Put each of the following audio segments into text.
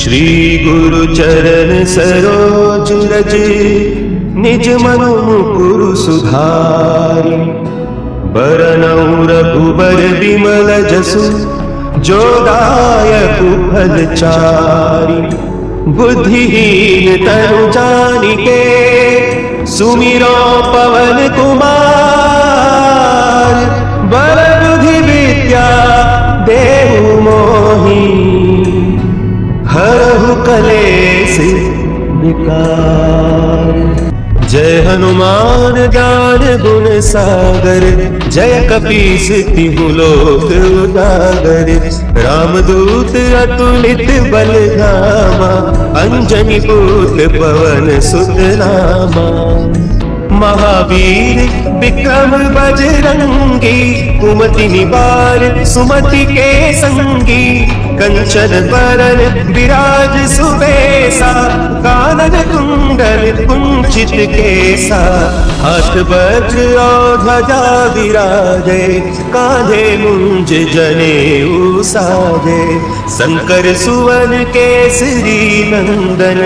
श्री गुरु चरण सरोज रज निज मनु मुकुरु सुधारि। बरनउँ रघुबर विमल जसु जो दायकु फल चारि। बुद्धिहीन तनु जानिके सुमिरो पवन कुमार। बल बुद्धि विद्या देहु मोहि हरहु कलेश विकार। जय हनुमान ज्ञान गुण सागर जय कपीस तिहु लोक उजागर। रामदूत अतुलित बल धामा अंजनी पुत्र पवन सुत नामा। महावीर विक्रम बजरंगी कुमति निवार सुमति के संगी। कंचन बरन विराज सुबेसा कानन कुंडल कुंचित केसा। हाथ वज्र और ध्वजा विराजे कांधे मुंज जनेऊ साजे। शंकर सुवन केसरी नंदन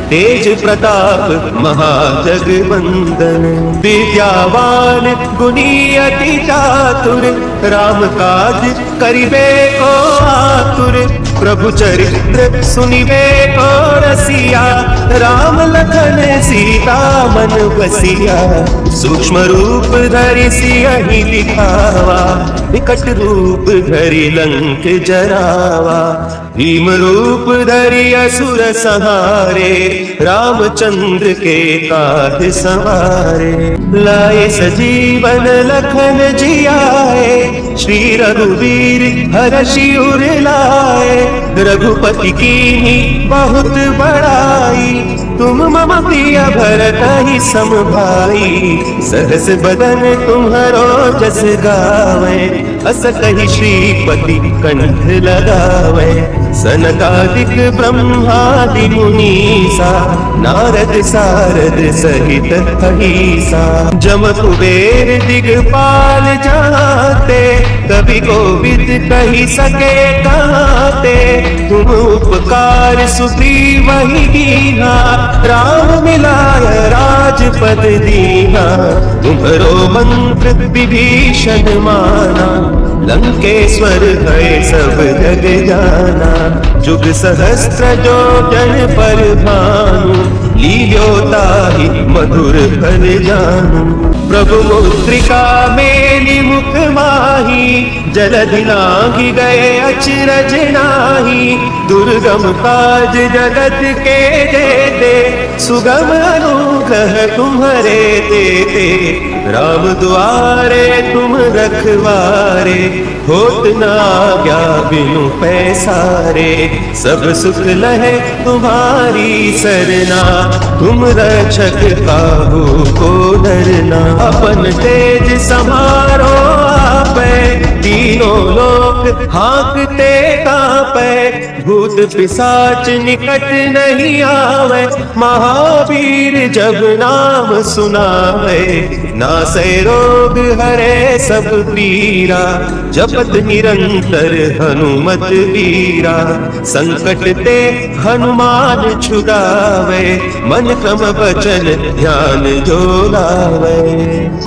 तेज प्रताप महाजगवंदन। विद्यावान गुणी अति चातुर राम काज करिबे को आतुर। प्रभु चरित्र सुनिबे को रसिया राम लखन सीता मन बसिया। सूक्ष्म रूप धरि सियहि दिखावा विकट रूप धरि लंक जरावा। भीम रूप धरि असुर संहारे रामचंद्र के काज संवारे। लाए सजीवन लखन जियाए श्री रघुवीर हरषि उर लाए। रघुपति कीन्ही बहुत बड़ाई तुम मम प्रिय भरतहि सम भाई। सहस बदन तुम्हरो जस गावे अस कहि श्रीपति कंठ लगावे। सनकादिक ब्रह्मादि मुनीसा नारद सारद सहित अहिसा। जम कुबेर दिगपाल जाते कवि कोविद कहि सके कहते। तुम उपकार सुग्रीव ही कीन्हा राम मिलाय राजपद दीना। तुम्हरो मंत्र विभीषण माना लंकेश्वर भय सब जग जाना। जुग सहस्त्र जो जन पर भानु लील्योताहि मधुर फल जानू। प्रभु मुद्रिका मेलि मुख माही जलधि लांघि गए अचरज नाही। दुर्गम काज जगत के जेते सुगम अनुग्रह तुम्हरे तेते। राम दुआरे तुम रखवारे होत न आज्ञा बिनु पैसारे। सब सुख लहे तुम्हारी सरना तुम रक्षक काहू को डरना। अपन तेज समारो आपै तीनों लोक हाँकते कांपै। भूत पिशाच निकट नहीं आवे महावीर जब नाम सुनावे। नासै रोग हरे सब पीरा जपत निरंतर हनुमत वीरा। संकट ते हनुमान छुड़ावे मन क्रम वचन ध्यान जो लावे।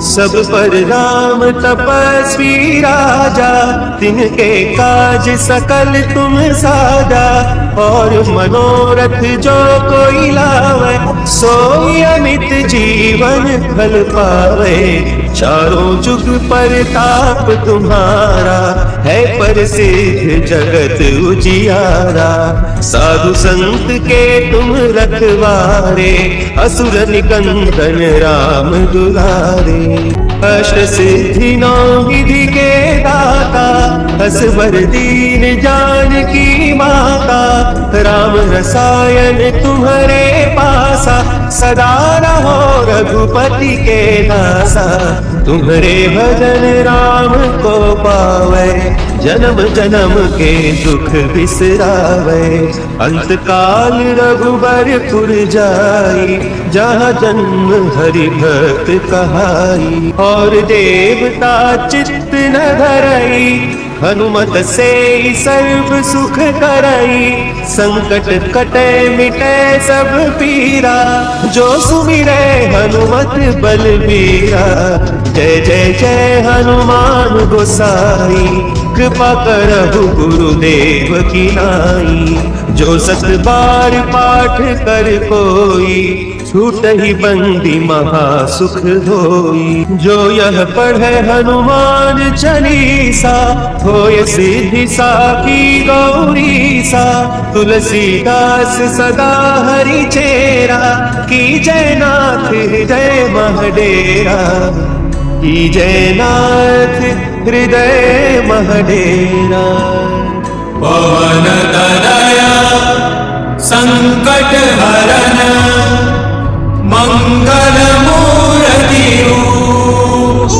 सब पर राम तपस्वी राजा तिनके काज सकल तुम साजा। और मनोरथ जो कोई लावे सोई अमित जीवन फल पावे। चारों जुग परताप तुम्हारा है प्रसिद्ध जगत उजियारा। साधु संत के तुम रखवारे असुर निकंदन राम दुलारे। अष्ट सिद्धि नौ निधि के दाता असवर दीन जानकी माता। राम रसायन तुम्हारे पासा सदा रहो रघुपति के दासा। तुम्हारे भजन राम को पावे जन्म जन्म के दुख बिसरावे। अंत काल रघुबरपुर जाई जहाँ जन्म हरि भक्त कहाई। और देवता चित्त न धरई हनुमत से सर्व सुख करई, संकट कटे मिटे सब पीरा, जो सुमिरे हनुमत बलबीरा। जय जय जय हनुमान गोसाई, कृपा करहु गुरुदेव की नाई। जो सत बार पाठ कर कोई, छूट ही बंदी महा सुख होई। जो यह पढ़े हनुमान चालीसा, होय सिद्धि साखी गौरी सा। तुलसीदास सदा हरि चेरा, की जय नाथ हृदय महडेरा, की जय नाथ हृदय महडेरा। पवन तनया संकट हरन, मंगल मूर्ति रूप।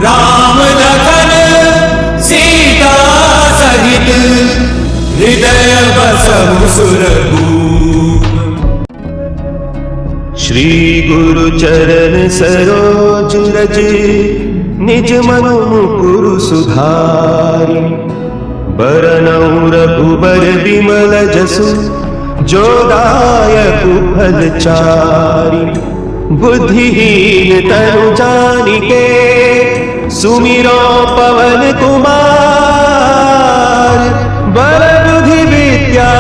राम लखन सीता सहित, हृदय बसहु सुरभूप। श्री गुरु चरण सरोज रज, निज मनु मुकुरु सुधारि। बरनउँ रघुबर बिमल जसु, जो दायक फल चारि। बुद्धिहीन तनु जानिके, सुमिरो पवन कुमार। बल बुद्धि विद्या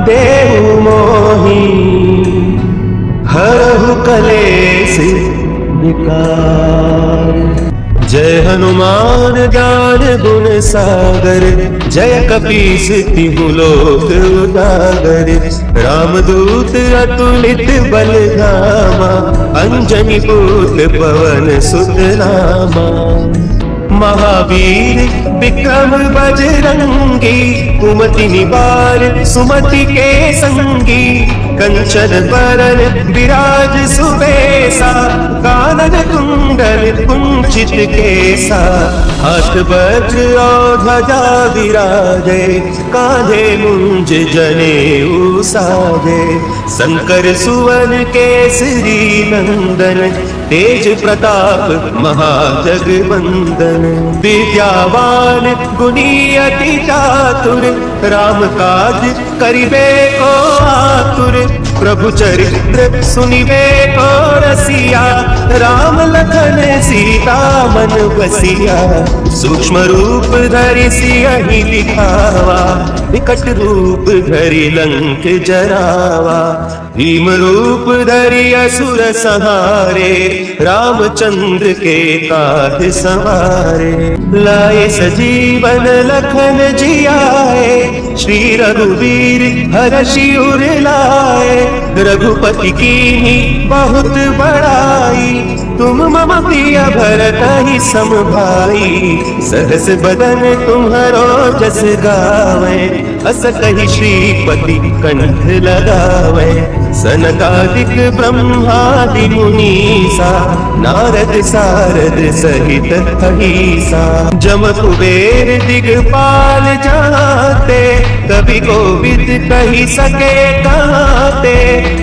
देहु मोहि, हरहु कलेस विकार। जय हनुमान ज्ञान गुण सागर, जय कपीस तिहु लोक उजागर। रामदूत अतुलित बल धामा, अंजनी पुत्र पवन सुत नामा। महावीर विक्रम बजरंगी, कुमति निवार सुमति के संगी। कंचन बरन विराज सुबेसा, कानन कुंडल कुंचित केसा। हाथ वज्र और ध्वजा विराजे, कांधे मुंज जनेऊ साजे। शंकर सुवन केसरी नंदन, तेज प्रताप महाजगवंदन। विद्यावान गुणी अति चातुर, राम काज करिबे को आतुर। प्रभु चरित्र सुनिबे को रसिया, राम लखन सीता मन बसिया। सूक्ष्म रूप धरि सियहि दिखावा, विकट रूप धरि लंक जरावा। भीम रूप धरि असुर संहारे, रामचंद्र के काज संवारे। लाए सजीवन लखन जियाए, श्री रघुवीर हरषि उर लाए। रघुपति कीन्ही बहुत बड़ाई, तुम मम प्रिय भरतहि सम भाई। सहस बदन तुम्हरो जस गावे, अस कहि श्रीपति कंठ लगावे। सनकादिक ब्रह्मादि मुनीसा, नारद सारद सहित अहिसा। जम कुबेर दिगपाल जाते, कवि कोविद कहि सके काते।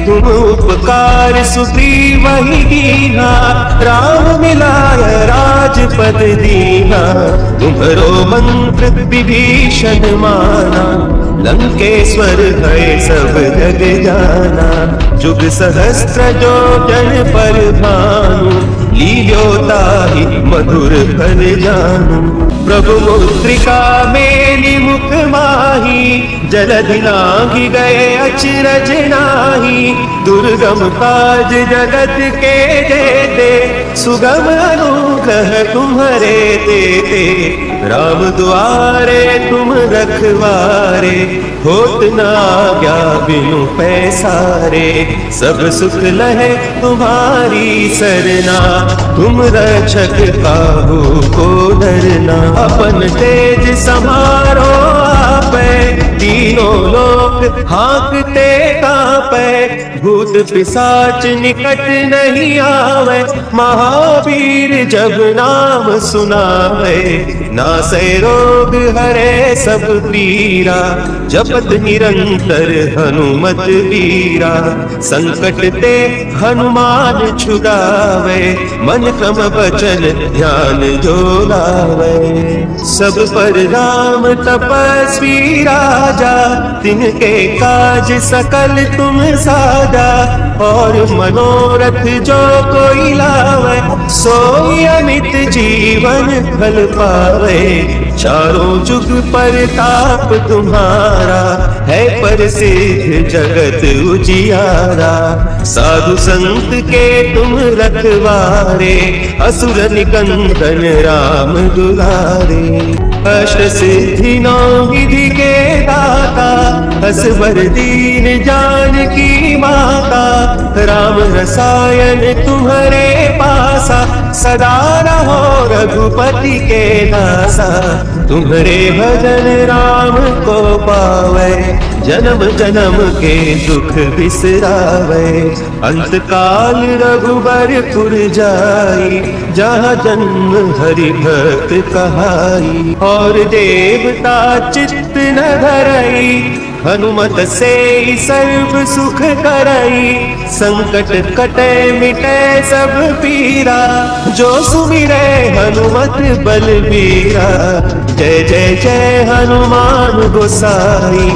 तुम उपकार सुग्रीव ही कीन्हा, राम मिलाय राजपद दीन्हा। तुम्हरो मंत्र विभीषण माना, लंकेश्वर है सब जग जाना। जुग सहस्त्र जो जन पर भानु, लील्योताहि मधुर फल जानू। प्रभु मुद्रिका मेलि मुख माही, जलधि लांघि गए अचरज नाहि। दुर्गम काज जगत के जेते, सुगम अनुग्रह तुम्हरे तेते। राम दुआरे तुम रखवारे, होत न आज्ञा बिनु पैसारे। सब सुख लहे तुम्हारी सरना, तुम रक्षक काहू को डरना। अपन तेज समारो आपै, तीनों लोक लोग हाँकते कांपे, भूत पिशाच निकट नहीं आवे, महावीर जब नाम सुनावे, नासे रोग हरे सब पीरा, जपत निरंतर हनुमत वीरा, संकट ते हनुमान छुड़ावे, मन क्रम वचन ध्यान जो लावे। सब पर राम तपस्वी राजा, तिनके काज सकल तुम साजा, और मनोरथ जो कोई लावे, सोई अमित जीवन फल पावे। चारों जुग परताप तुम्हारा, है प्रसिद्ध जगत उजियारा, साधु संत के तुम रखवारे, असुर निकंदन राम दुलारे। अष्ट सिद्धि नौ निधि के दाता, असवर दीन जानकी माता, राम रसायन तुम्हारे पासा, सदा रहो रघुपति के दासा। तुम्हारे भजन राम को पावे, जन्म जन्म के दुख बिसरावे। अंत काल रघुबरपुर जाई, जहाँ जन्म हरि भक्त कहाई, और देवता चित्त न धरई, हनुमत से सर्व सुख करई। संकट कटे मिटे सब पीरा, जो सुमिरे हनुमत बलबीरा। जय जय जय हनुमान गोसाई,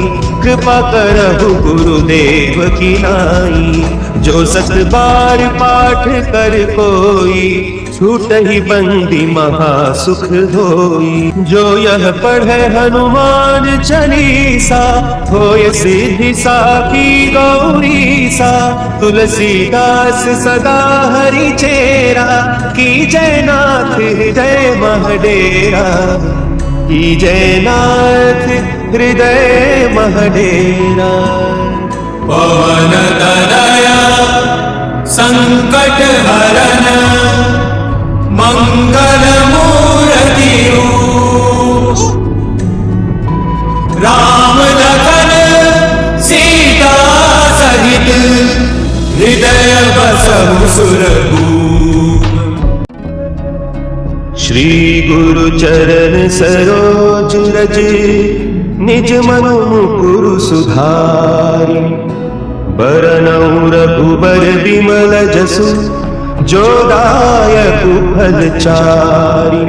कृपा करहु गुरुदेव की नाई। जो सत बार पाठ कर कोई, छूट ही बंदी महा सुख होई। जो यह पढ़े हनुमान चालीसा, होय सिद्धि साखी गौरी सा। तुलसीदास सदा हरि चेरा, की जय नाथ हृदय महडेरा। की जय नाथ हृदय महडेरा। पवन तनया संकट हरन, मंगल मूर्ति राम लखन सीता सहित, हृदय बसहु सुरभूप। श्री गुरु चरण सरोज रज, निज मनु मुकुरु सुधारि। बरनउँ रघुबर बिमल जसु, जो दायक फल चारि।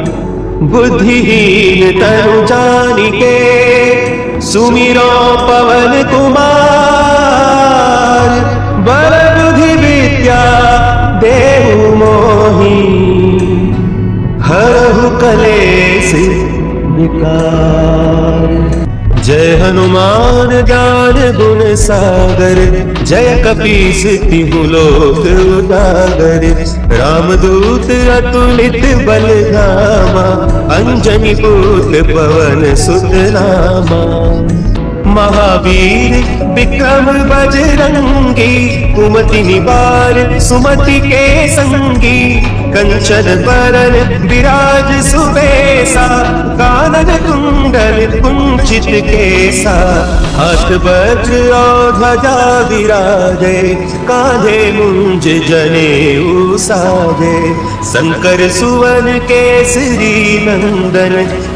बुद्धिहीन तनु जानिके, सुमिरो पवन कुमार। बल बुद्धि विद्या देहु मोहि, हरहु कलेश विकार। जय हनुमान ज्ञान गुण सागर, जय कपीस तिहु लोक उजागर। रामदूत अतुलित बल धामा, अंजनी पुत्र पवन सुत नामा। महावीर विक्रम बजरंगी, कुमति निवार सुमति के संगी। कंचन बरन विराज सुबेसा, कानन कुंडल कुंचित केसा। हाथ वज्र और ध्वजा विराजे, कांधे मुंज जनेऊ साजे। शंकर सुवन केसरी नंदन,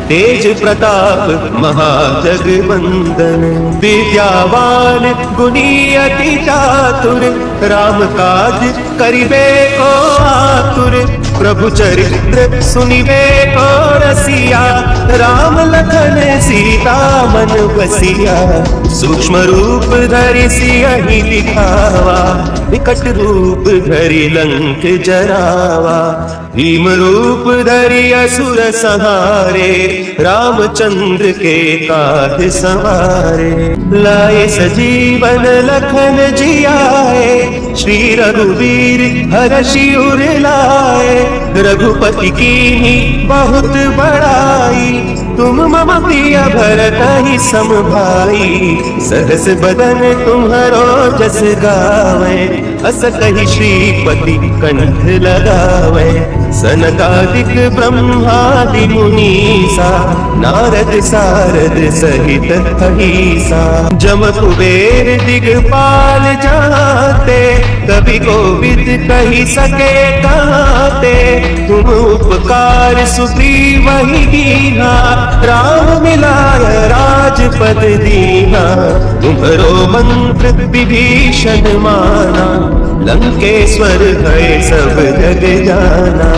तेज प्रताप महाजगवंदन। विद्यावान गुणी अति चातुर, राम काज करिबे को आतुर। प्रभु चरित्र सुनिबे को रसिया, राम लखन सीता मन बसिया। सूक्ष्म रूप धरि सियहि दिखावा, विकट रूप धरि लंक जरावा। भीम रूप धरि असुर संहारे, रामचंद्र के काज सवारे। लाए सजीवन लखन जियाए, श्री रघुवीर हरषि उर लाए। रघुपति कीन्ही बहुत बड़ाई, तुम मम प्रिय भरतहि सम भाई। सहस बदन तुम्हरो जस गावे, अस कहि श्रीपति कंठ लगावे। सनकादिक ब्रह्मादि मुनीसा नारद सारद सहित अहिसा जम कुबेर दिगपाल जाते कभी कोविद कही सके कहते तुम उपकार सुग्रीव ही दीना राम मिलाय राजपद दीना तुम्हरो मंत्र विभीषण माना लंकेश्वर है सब जग जाना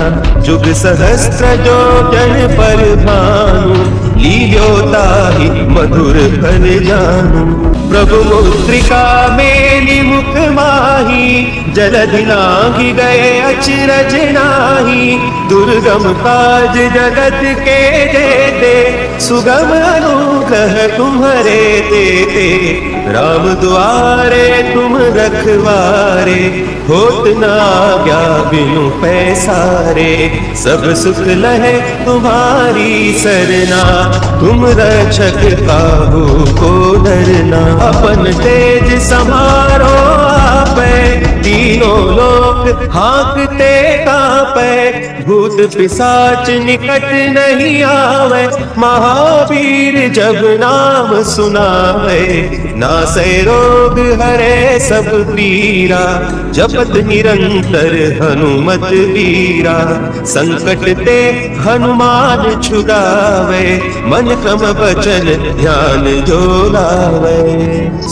जुग सहस्त्र जो जन पर भानु लील्योता ही मधुर फल जानू प्रभु मुद्रिका मेली मुख माही जलधि लांघि गए अचरज नाही दुर्गम काज जगत के देते सुगम अनुग्रह तुम्हारे देते राम द्वारे तुम रखवारे होत न आज्ञा बिनु पैसारे सब सुख लहे तुम्हारी सरना तुम रक्षक काहू को डरना अपन तेज समारो आपे तीनों लोक हाँकते कांपे भूत पिशाच निकट नहीं आवे महावीर जब नाम सुनावे नासै रोग हरे सब पीरा जपत निरंतर हनुमत वीरा संकट ते हनुमान छुड़ावे मन क्रम वचन ध्यान जो लावे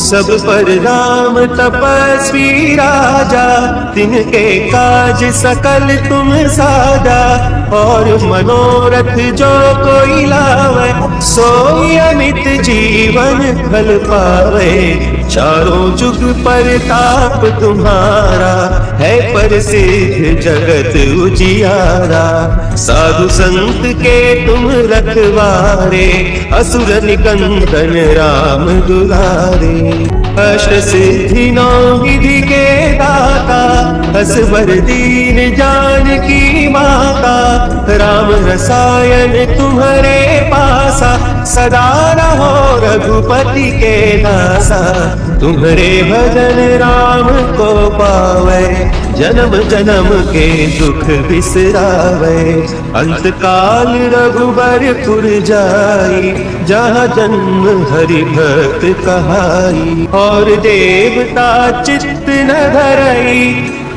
सब पर राम तपस्वी राजा तिनके काज सकल तुम साजा और मनोरथ जो कोई लावे सोई अमित जीवन फल पावे चारों जुग परताप तुम्हारा है प्रसिद्ध जगत उजियारा साधु संत के तुम रखवारे असुर निकंदन राम दुलारे अष्ट सिद्धि नौ विधि के दाता असवर दीन जानकी माता राम रसायन तुम्हारे पासा सदा रहो रघुपति के दासा तुम्हारे भजन राम को पावे जन्म जन्म के दुख बिसरावे अंत काल रघुबरपुर जाई जहाँ जन्म हरि भक्त कहाई और देवता चित्त न धरई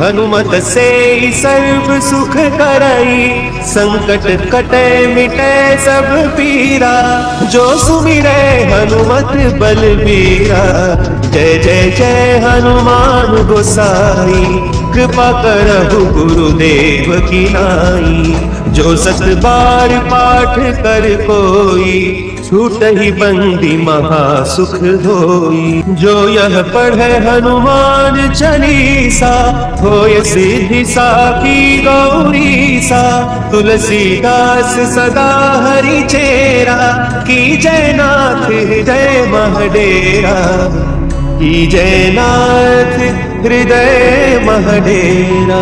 हनुमत से सर्व सुख करई संकट कटे मिटे सब पीरा जो सुमिरे हनुमत बलबीरा जय जय जय हनुमान गोसाई कृपा करहु गुरुदेव की नाई जो सत बार पाठ कर कोई छूट ही बंदी महा सुख होई जो यह पढ़े हनुमान चालीसा होय सिद्धि साखी गौरी सा तुलसीदास सदा हरि चेरा की जय नाथ हृदय महडेरा की जय नाथ हृदय महडेरा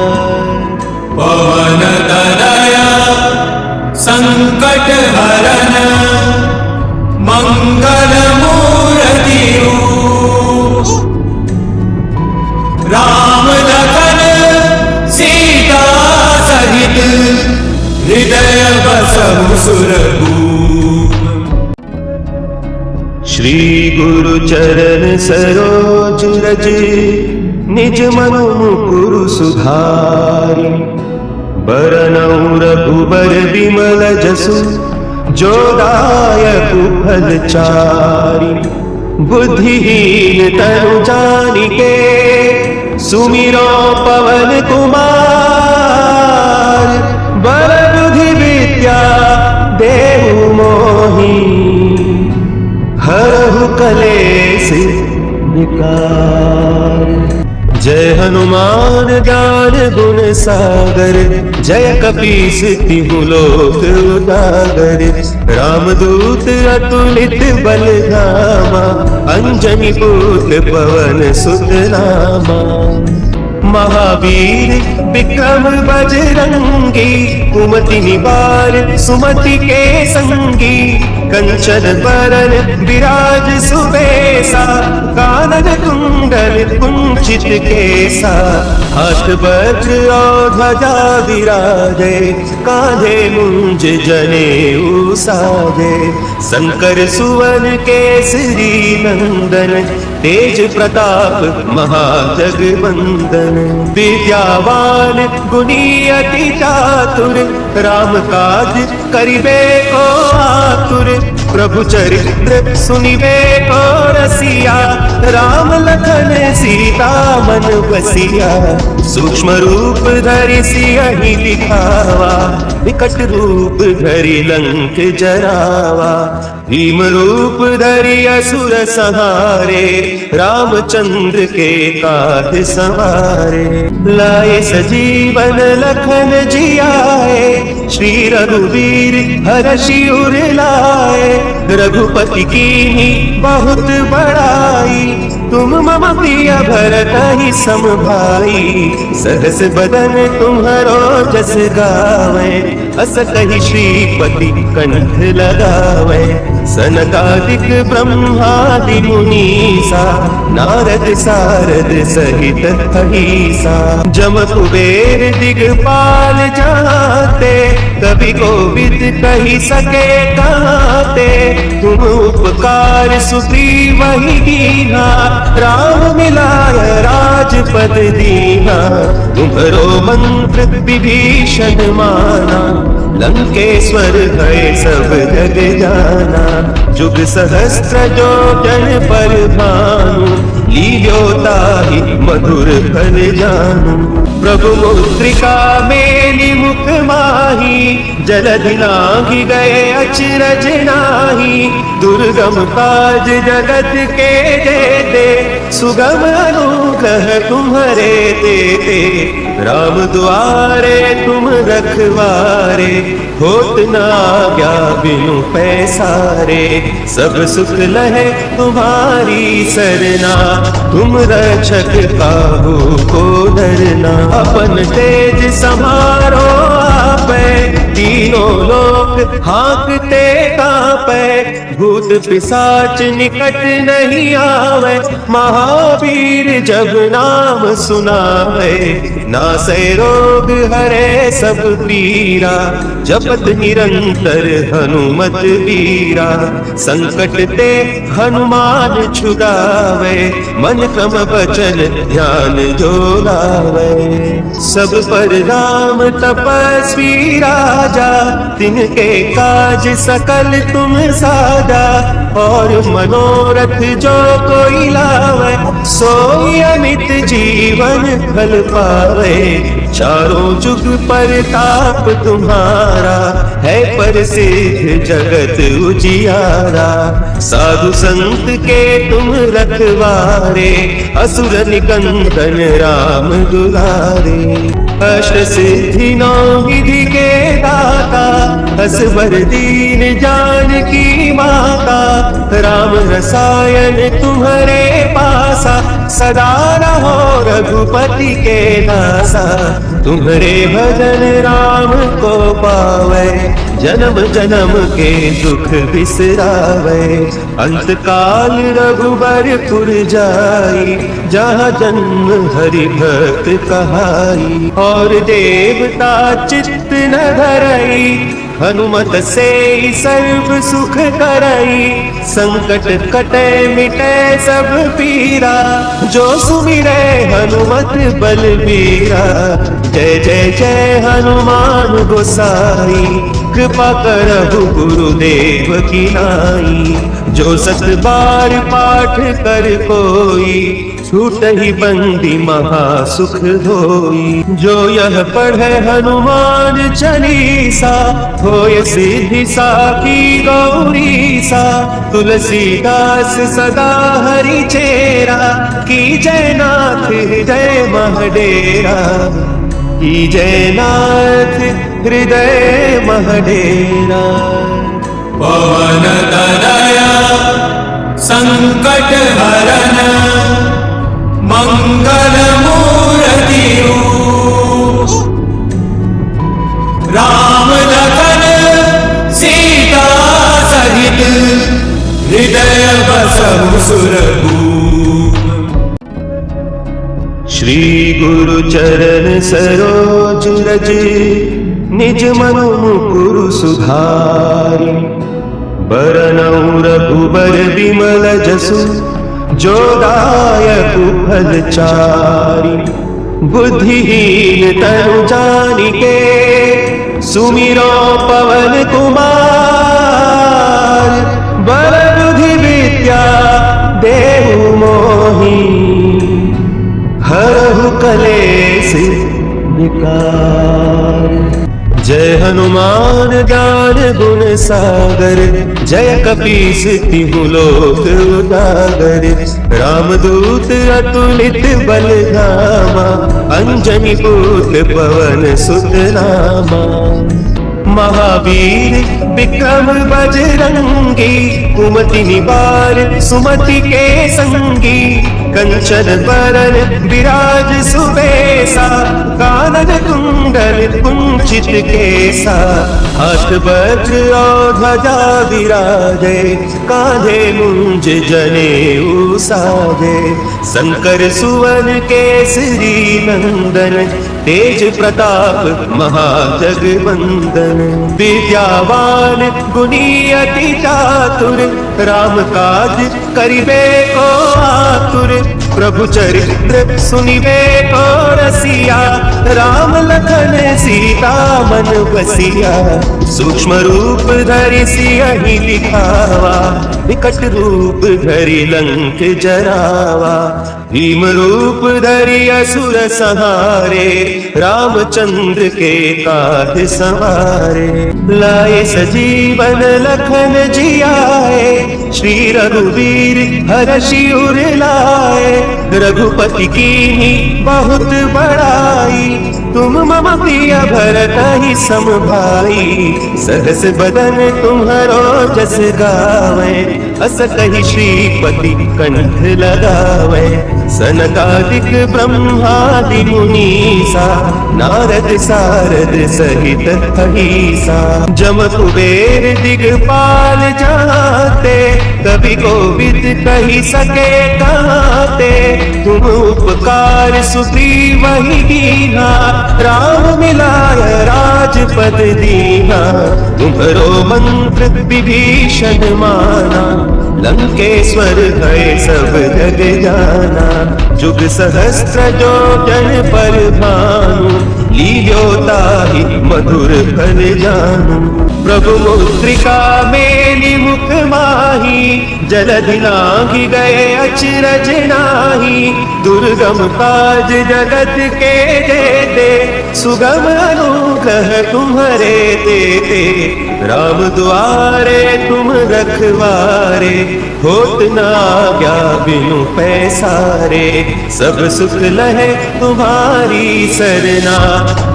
पवन तनया संकट हरन मंगल मूर्ति राम लखन सीता सहित हृदय बसहु सुरभूप श्री गुरु चरण सरोज रज निज मनु मुकुरु सुधारि बरनउँ रघुबर विमल जसु जो दायक फल चारि बुद्धिहीन तनु जानिके सुमिरो पवन कुमार बल बुद्धि विद्या देहु मोहि हरहु कलेश विकार जय हनुमान ज्ञान गुण सागर जय कपीस तिहु लोक उजागर रामदूत अतुलित बल धामा अंजनी पुत्र पवन सुत नामा महावीर विक्रम बजरंगी कुमति निवार सुमति के संगी कंचन बरन विराज सुबेसा कानन कुंडल कुंडल कुंचित केसा, हाथ वज्र और ध्वजा विराजे, कांधे मुंज जनेऊ साजे। शंकर सुवन केसरी नंदन, तेज प्रताप महाजगवंदन। विद्यावान गुणी अति चातुर, राम काज करिबे को आतुर। प्रभु चरित्र सुनिबे को रसिया, राम लखन सीता मन बसिया। सूक्ष्म रूप धरि सियहि दिखावा, विकट रूप धरि लंक जरावा। भीम रूप धरि असुर संहारे, रामचंद्र के काज संवारे। लाए सजीवन लखन जियाए, श्री रघुवीर हरषि उर लाए। रघुपति कीन्ही बहुत बड़ाई, तुम मम प्रिय भरतहि सम भाई। सहस बदन तुम्हरो जस गावे, अस कहि श्रीपति कंठ लगावे। सनकादिक ब्रह्मादि मुनीसा, नारद सारद सहित अहिसा। जम कुबेर दिगपाल जाते, कवि कोविद कहि सके कहते। तुम उपकार सुग्रीव ही कीन्हा, राम मिलाय राजपद दीन्हा। तुम्हरो मंत्र विभीषण माना, लंकेश्वर भय सब जग जाना। जुग सहस्त्र जो जन पर भानु, लील्यो ताहि मधुर फल जानू। प्रभु मुद्रिका मेलि मुख माही, जलधि लांघि गए अचरज नाही। दुर्गम काज जगत के जेते, सुगम अनुग्रह तुम्हरे तेते। राम दुआरे तुम रखवारे, होत न आज्ञा बिनु पैसारे। सब सुख लहे तुम्हारी सरना, तुम रक्षक काहू को डरना। अपन तेज समारो आपे, तीनों लोक हाँकते कांपे। भूत पिशाच निकट नहीं आवे, महावीर जब नाम सुनावे। नासै रोग हरे सब पीरा, जपत निरंतर हनुमत वीरा। संकट ते हनुमान छुड़ावे, मन क्रम वचन ध्यान जो लावे। सब पर राम तपस्वी राजा, तिनके काज सकल तुम साजा। और मनोरथ जो कोई लावे, सोई अमित जीवन फल पावे। चारों जुग परताप तुम्हारा, है प्रसिद्ध जगत उजियारा। साधु संत के तुम रखवारे, असुर निकंदन राम दुलारे। अष्ट सिद्धि नौ विधि के दाता, असवर दीन जानकी माता। राम रसायन तुम्हारे पासा, सदा रहो रघुपति के दासा। तुम्हारे भजन राम को पावे, जन्म जन्म के दुख बिसरावे। अंत काल रघुबरपुर जाई, जहाँ जन्म हरि भक्त कहाई। और देवता चित्त न धरई, हनुमत से सर्व सुख करई। संकट कटे मिटे सब पीरा, जो सुमिरे हनुमत बलबीरा। जय जय जय हनुमान गोसाई, कृपा करहु गुरुदेव की नाई। जो सत बार पाठ कर कोई, छूट ही बंदी महा सुख होई। जो यह पढ़े हनुमान चालीसा, होय सिद्धि साखी गौरी सा। तुलसीदास सदा हरि चेरा, की जय नाथ हृदय महडेरा। की जय नाथ हृदय महडेरा। पवन तनया संकट हरन, मंगल मूर्ति रूप। राम लखन सीता सहित, हृदय बसहु सुरभूप। श्री गुरु चरण सरोज रज निज मनु मुकुरु सुधारि बरनउँ रघुबर विमल जसु जो दायक फलचारि बुद्धिहीन तनु जानिके सुमिरो पवन कुमार बल बुद्धि विद्या देहु मोहि हरहु कलेश विकार। जय हनुमान ज्ञान गुण सागर जय कपीस तिहु लोक उजागर रामदूत अतुलित बल धामा अंजनी पुत्र पवन सुत नामा। महावीर विक्रम बजरंगी कुमति निवार सुमति के संगी कंचन बरन विराज सुबेसा कानन कुंडल कुंचित केसा हाथ वज्र और ध्वजा विराजे कांधे मुंज जनेऊ साजे शंकर सुवन केसरी नंदन तेज प्रताप महाजगवंदन विद्यावान गुणी अति चातुर राम काज करिबे को आतुर प्रभु चरित्र सुनिबे को रसिया राम लखन सीता मन बसिया सूक्ष्म रूप धरि सियहि दिखावा विकट रूप धरि लंक जरावा भीम रूप धरि असुर संहारे रामचंद्र के काज सवारे लाए सजीवन लखन जियाए श्री रघुवीर हरषि उर लाए रघुपति कीन्ही बहुत बड़ाई तुम मम प्रिय भरतहि सम भाई सहस बदन तुम्हरो जस गावे अस कहि श्रीपति कंठ लगावे सनकादिक ब्रह्मादि मुनीसा नारद सारद सहित अहिसा जम कुबेर दिगपाल जाते कवि कोविद कहि सके कहते तुम उपकार सुग्रीव वही दीना राम मिलाय राजपद दीना तुम्हरो मंत्र विभीषण माना लंकेश्वर है सब जग जाना जुग सहस्त्र जो जन पर भानु लील्योताहि मधुर फल जानू प्रभु मुद्रिका मेलि मुख माही जलधि लांघि गए अचरज नाही दुर्गम काज जगत के जेते सुगम अनुग्रह तुम्हारे देते राम द्वारे तुम रखवारे होत न आज्ञा बिनु पैसारे सब सुख लहे तुम्हारी सरना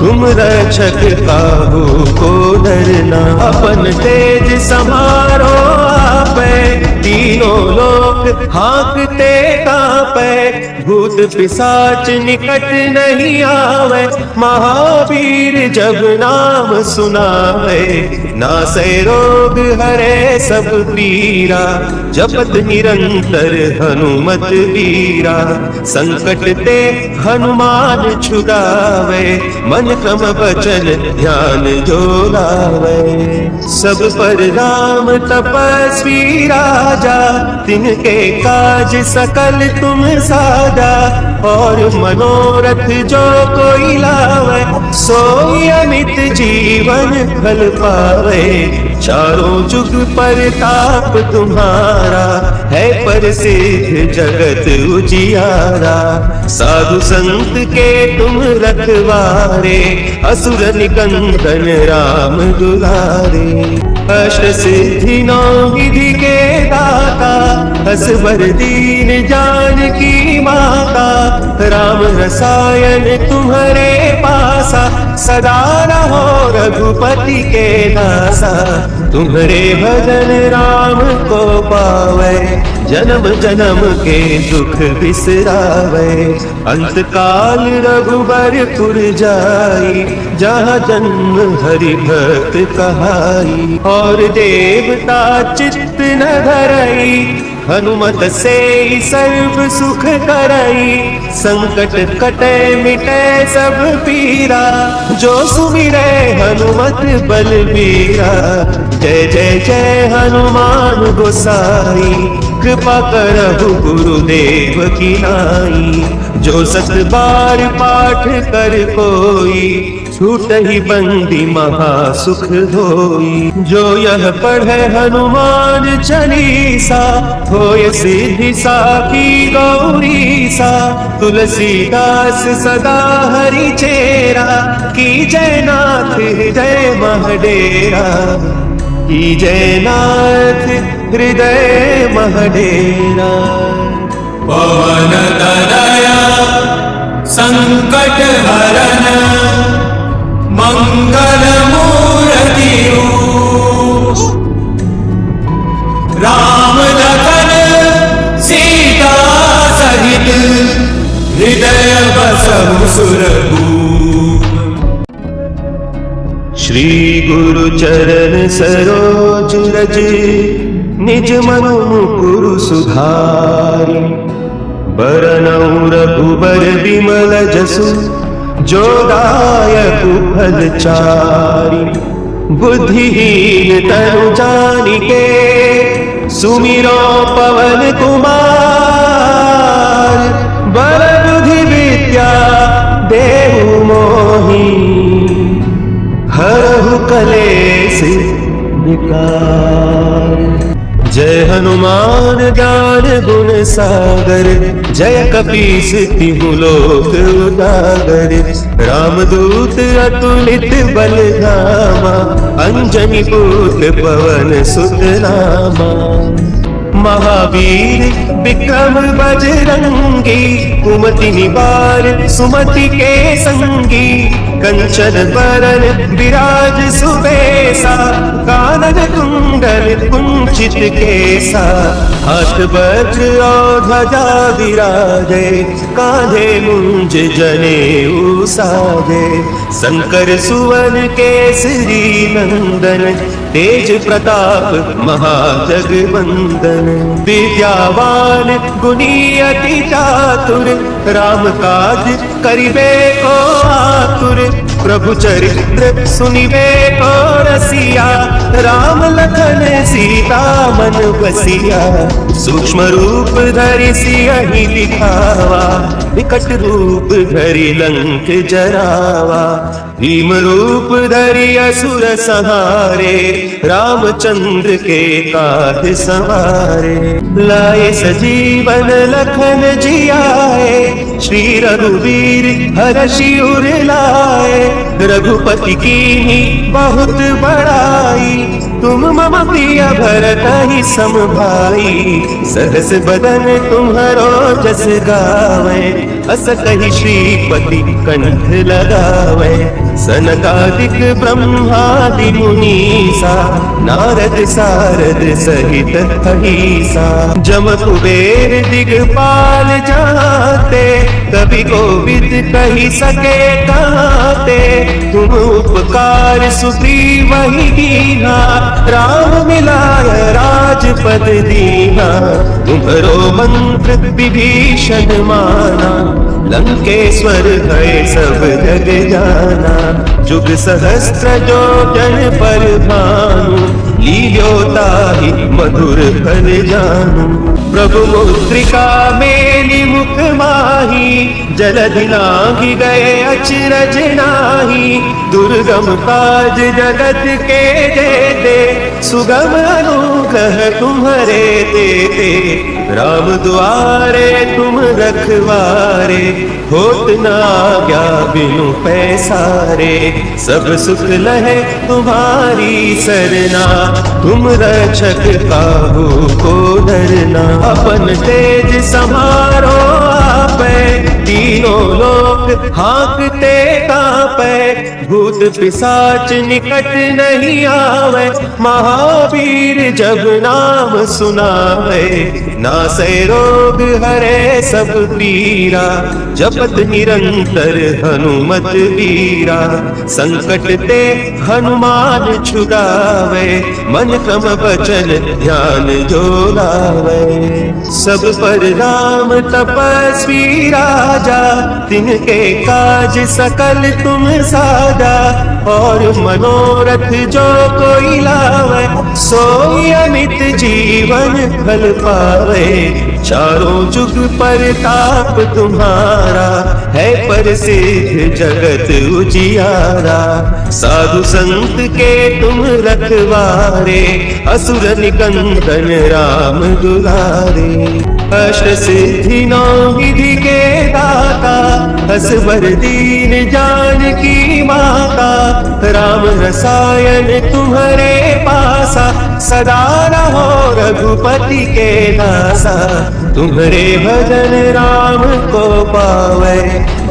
तुम रक्षक काहू को डरना अपन तेज समारो आपे तीनों लोक हाँकते कांपे भूत पिशाच निकट नहीं आवे महावीर जब नाम सुनावे नासै रोग हरे सब पीरा जपत निरंतर हनुमत वीरा संकट ते हनुमान छुड़ावे मन क्रम वचन ध्यान जो लावे सब पर राम तपस्वी राजा तिनके काज सकल तुम साजा और मनोरथ जो कोई लावे सोई अमित जीवन फल पावे चारों जुग परताप तुम्हारा है प्रसिद्ध जगत उजियारा साधु संत के तुम रखवारे असुर निकंदन राम दुलारे अष्ट सिद्धि नौ विधि के दाता असवर दीन जानकी माता राम रसायन तुम्हारे पासा सदा रहो रघुपति के दासा तुम्हारे भजन राम को पावे जन्म जन्म के दुख बिसरावे। अंत काल रघुबरपुर जाई, जहाँ जन्म हरि भक्त कहाई। और देवता चित्त न धरई, हनुमत से सर्व सुख करई। संकट कटे मिटे सब पीरा, जो सुमिरे हनुमत बलबीरा। जय जय जय हनुमान गोसाई, कृपा करहु गुरुदेव की नाई। जो सत बार पाठ कर कोई, छूट ही बंदी महा सुख होई। जो यह पढ़े हनुमान चालीसा, होय सिद्धि साखी गौरी सा। तुलसीदास सदा हरि चेरा, की जय नाथ हृदय महडेरा। की जय नाथ हृदय महडेरा। पवन तनया संकट हरन, मंगल मूर्ति रूप। राम लखन सीता सहित, हृदय बसहु सुरभूप। श्री गुरु चरण सरोज रज, निज मनु मुकुरु सुधारि। बरनउँ रघुबर बिमल जसु, जो दायक फल चारि। बुद्धिहीन तनु जानिके, सुमिरो पवन कुमार। बल बुद्धि विद्या देहु मोहि, हरहु कलेश विकार। जय हनुमान ज्ञान गुण सागर, जय कपीस तिहु लोक उजागर। रामदूत अतुलित बल धामा, अंजनी पुत्र पवन सुत नामा। महावीर विक्रम बजरंगी, कुमति निवार सुमति के संगी। कंचन बरन विराज सुबेसा, कानन कुंडल कुंचित केसा। हाथ वज्र और ध्वजा विराजे, कांधे मुंज जनेऊ साजे। शंकर सुवन केसरी नंदन, तेज प्रताप महाजगवंदन। विद्यावान गुणी अति चातुर, राम काज करिबे को आतुर। प्रभु चरित्र सुनिबे को रसिया, राम लखन सीता मन बसिया। सूक्ष्म रूप धरि सियहि दिखावा, विकट रूप धरि लंक जरावा। भीम रूप धरि असुर संहारे, रामचंद्र के काज सवारे। लाए सजीवन लखन जियाए, श्री रघुवीर हरषि उर लाए। रघुपति कीन्ही बहुत बड़ाई, तुम मम प्रिय भरतहि सम भाई। सहस बदन तुम्हरो जस गावे, अस कहि श्रीपति कंठ लगावे। सनकादिक ब्रह्मादि मुनीसा, नारद सारद सहित अहिसा। जम कुबेर दिगपाल जाते, कवि कोविद कहि सके कहते। तुम उपकार सुग्रीव ही कीन्हा, राम मिलाय राजपद दीना। तुम्हरो मंत्र विभीषण माना, लंकेश्वर है सब जग जाना। जुग सहस्त्र जो जन पर भानु, लील्योताहि मधुर फल जानू। प्रभु मुद्रिका मेलि मुख माही, जलधि लांघि गए अचरज नाहि। दुर्गम काज जगत के जेते, सुगम अनुग्रह तुम्हरे तेते। राम दुआरे तुम रखवारे, होत न आज्ञा बिनु पैसारे। सब सुख लहे तुम्हारी सरना, तुम रक्षक काहू को डरना। अपन तेज समारो आवे, तीनों लोग हाँकते कांपे, भूत पिशाच निकट नहीं आवे, महावीर जब नाम सुनावे, नासे रोग हरे सब पीरा, जपत निरंतर हनुमत वीरा, संकट ते हनुमान छुड़ावे, मन क्रम वचन ध्यान जो लावे, सब पर राम तपस्वी राजा, तिनके काज सकल तुम साजा, और मनोरथ जो कोई लावे, सोई अमित जीवन फल पावे, चारों जुग परताप तुम्हारा, है प्रसिद्ध जगत उजियारा, साधु संत के तुम रखवारे, असुर निकंदन राम दुलारे, अष्ट सिद्धि नौ निधि के दाता, असवर दीन जानकी माता, राम रसायन तुम्हारे पासा, सदा रहो रघुपति के दासा, तुम्हारे भजन राम को पावे,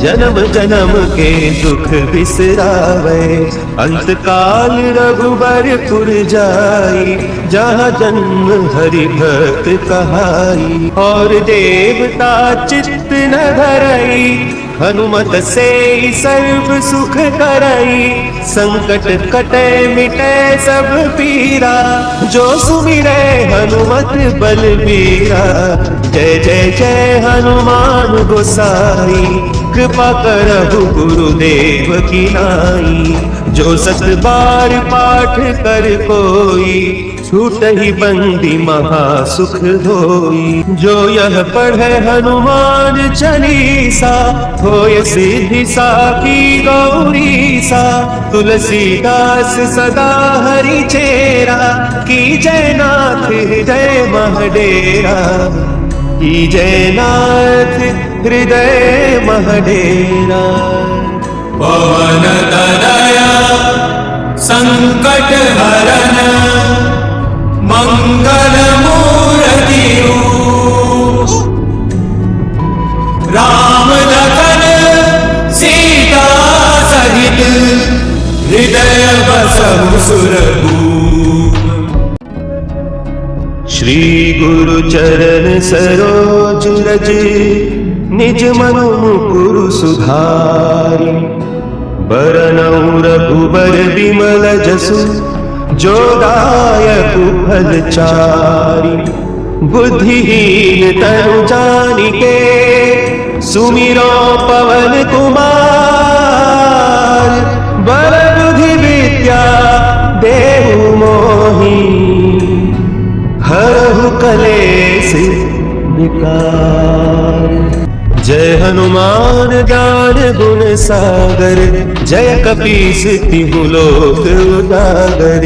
जन्म जन्म के दुख बिसरावे, अंत काल रघुबरपुर जाई, जहाँ जन्म हरि भक्त कहाई, और देवता चित्त न धरई, हनुमत से सर्व सुख करई, संकट कटे मिटे सब पीरा, जो सुमिरे हनुमत बलबीरा, जय जय जय हनुमान गोसाई, कृपा करहु गुरुदेव की नाई, जो सत बार पाठ कर कोई, छूट ही बंदी महा सुख होई, जो यह पढ़े हनुमान चालीसा, होय सिद्धि साखी गौरी सा, तुलसीदास सदा हरि चेरा, की जय नाथ हृदय महडेरा, की जय नाथ हृदय महडेरा। पवन तनया संकट हरन, मंगल मूर्ति रूप, राम लखन सीता सहित, हृदय बसहु सुरभूप। श्री गुरु चरण सरोज रज, निज मनु मुकुरु सुधारि, बरनउँ रघुबर बिमल जसु, जो दायकु फल चारि, बुद्धिहीन तनु जानिके, सुमिरो पवन कुमार, बल बुद्धि विद्या देहु मोहि, हरहु कलेश विकार। जय हनुमान ज्ञान गुण सागर, जय कपीस तिहु लोक उजागर,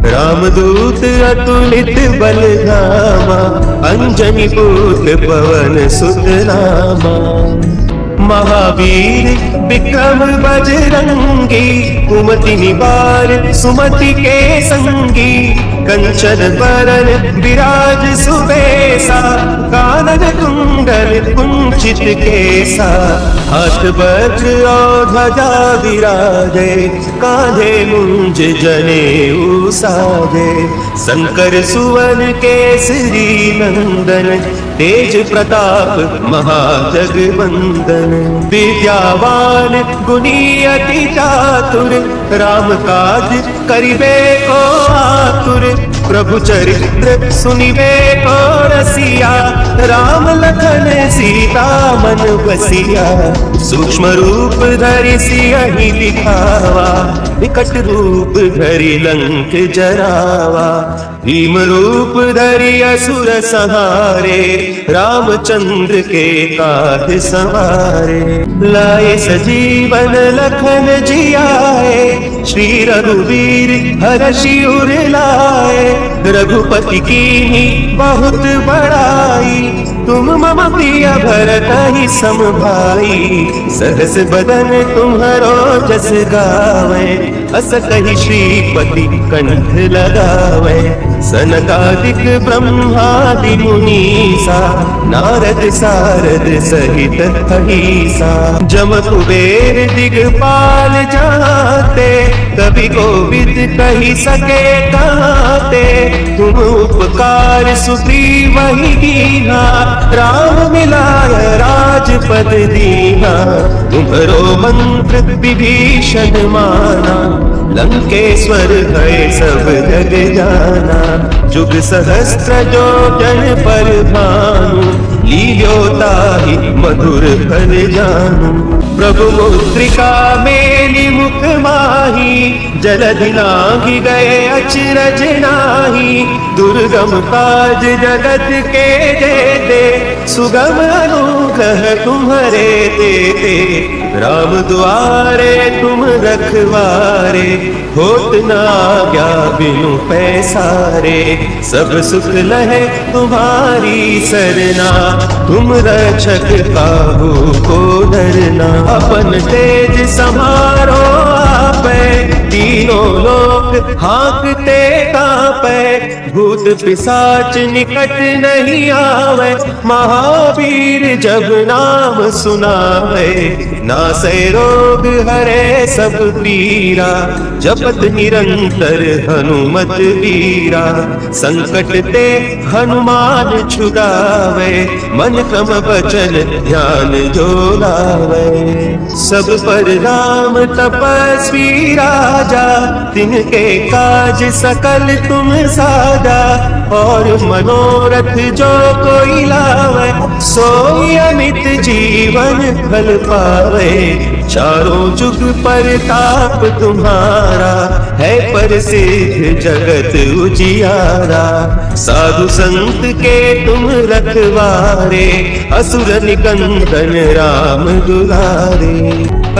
रामदूत अतुलित बल धामा, अंजनी पुत्र पवन सुत नामा, महावीर विक्रम बजरंगी, कुमति निवार सुमति के संगी, कंचन बरन विराज सुबेसा, कानन कुंडल कुंचित केसा, हाथ वज्र और ध्वजा विराजे, कांधे मुंज जनेऊ साजे, शंकर सुवन केसरी नंदन, तेज प्रताप महाजगवंदन, विद्यावान गुणी अति चातुर, राम काज करिबे को आतुर, प्रभु चरित्र सुनिबे को रसिया, राम लखन सीता मन बसिया, सूक्ष्म रूप धरि सियहि दिखावा, विकट रूप धरि लंक जरावा, भीम रूप धरि असुर संहारे, रामचंद्र के काज सवारे, लाए सजीवन लखन जियाए, श्री रघुवीर हरषि उर लाए, रघुपति कीन्ही बहुत बड़ाई, तुम मम प्रिय भरतहि सम भाई, सहस बदन तुम्हरो जस गावे, अस कही श्रीपति कंठ लगावे। सनकादिक ब्रह्मादि मुनीसा नारद सारद सहित अहिसा। जम कुबेर दिगपाल जाते कवि कोविद कही सके कहते। तुम उपकार सुग्रीव ही कीन्हा राम मिलाय राजपद दीन्हा। तुम्हरो मंत्र विभीषण माना लंकेश्वर है सब जग जाना। जुग सहस्त्र जो जन पर भानु लील्योता ही मधुर फल जानू। प्रभु मुद्रिका मेली मुख माही जलधि लांघि गए अचरज नाही। दुर्गम काज जगत के जेते सुगम अनुग्रह तुम्हारे देते। राम द्वारे तुम रखवारे होत न आज्ञा बिनु पैसारे। सब सुख लहे तुम्हारी सरना तुम रक्षक काहू को डरना। अपन तेज समारो आपे तीनों लोक हाँकते कांपे। भूत पिशाच निकट नहीं आवे महावीर जब नाम सुनावे। नासै रोग हरे सब पीरा जपत निरंतर हनुमत वीरा। संकट ते हनुमान छुड़ावे मन क्रम वचन ध्यान जो लावे। सब पर राम तपस्वी राजा तिनके काज सकल तुम साजा। और मनोरथ जो कोई लावे सोई अमित जीवन फल पावे। चारों जुग परताप तुम्हारा है प्रसिद्ध जगत उजियारा। साधु संत के तुम रखवारे असुर निकंदन राम दुलारे।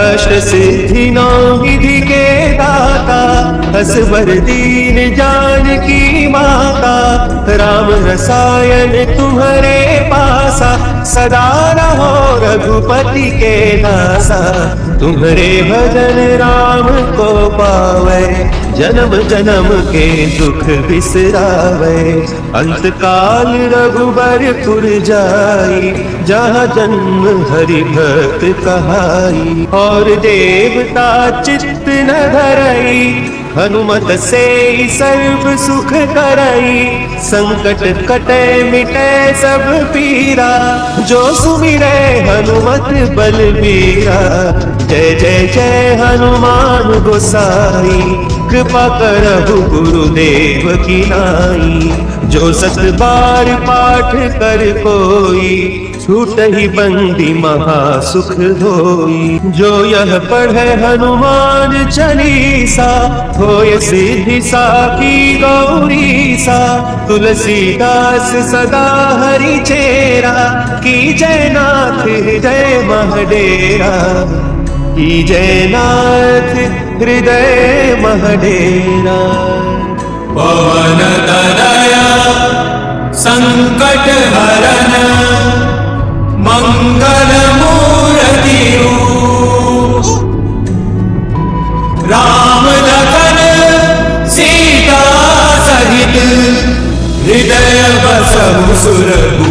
अष्ट सिद्धि नौ विधि के दाता असवर दीन जानकी माता। राम रसायन तुम्हारे पासा सदा रहो रघुपति के दासा। तुम्हारे भजन राम को पावे जन्म जन्म के दुख बिसरावे। अंत काल रघुबरपुर जाई जहाँ जन्म हरि भक्त कहाई। और देवता चित्त न धरई हनुमत से सर्व सुख करई। संकट कटे मिटे सब पीरा जो सुमिरे हनुमत बलबीरा। जय जय जय हनुमान गोसाई कृपा करहु गुरुदेव की नाई। जो सत बार पाठ कर कोई छूट ही बंदी महा सुख होई। जो यह पढ़े हनुमान चालीसा होय सिद्धि साखी गौरी सा। तुलसीदास सदा हरि चेरा की जय नाथ हृदय महडेरा। की जय नाथ हृदय महडेरा। पवन तनया संकट हरन मंगल मूर्ति रूप। राम लखन सीता सहित हृदय बसहु सुरभूप।